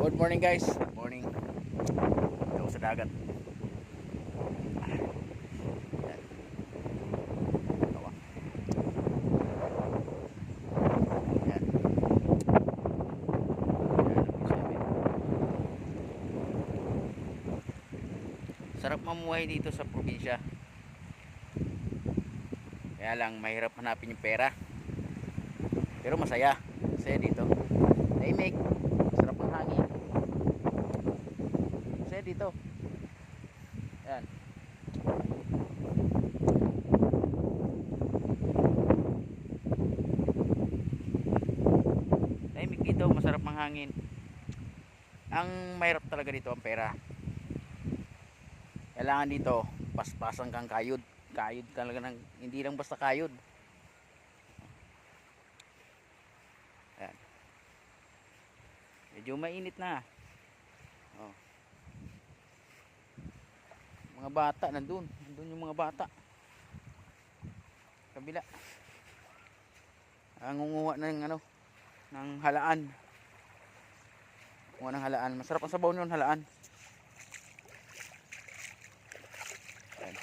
Good morning guys. Good morning. Ito sa dagat. Yan. Tawa. Yan. Sarap mamuhay dito sa probinsya. Kaya lang mahirap hanapin yung pera. Pero masaya. Masaya dito. Tahimik. Sarap ng hangin. Masaya dito. Yan. Tahimik dito, masarap ang hangin. Ang mahirap talaga dito ang pera. Kailangan dito paspasan kang kayod. Kayod talaga ng, hindi lang basta kayod. Ayan. Medyo mainit na. Oh. Mga bata nandun yung mga bata. Kabila. Ngunguha ng ano, ng halaan. Ngunguha ng halaan. Masarap ang sabaw niyon, halaan. Ayan.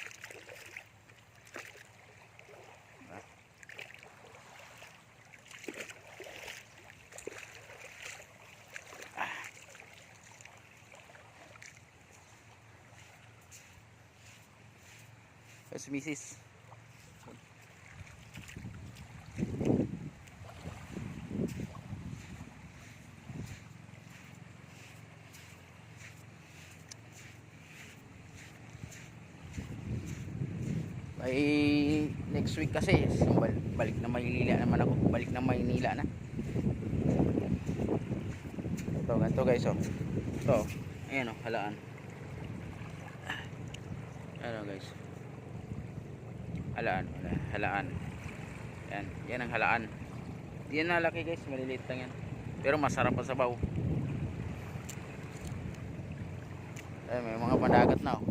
Si Mrs. Ay next week kasi balik na Maynila naman ako. Balik na Maynila na. Ito, ganito guys oh. Ito, ayan oh, halaan. Ayan oh, guys. Halaan. Yan ang halaan. Yan na laki guys, maliliit lang yan. Pero masarap ang sabaw. Ay, may mga pandagat na oh.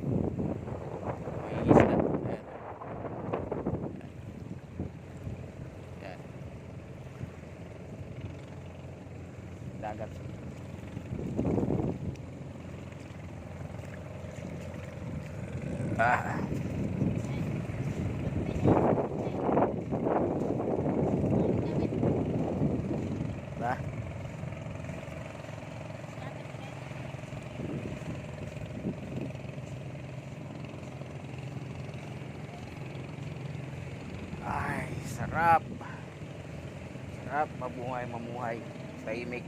May isda. Ayan. Yan. Dagat. Ah. Ba? Ay, sarap. Sarap mamuhay. Tahimik.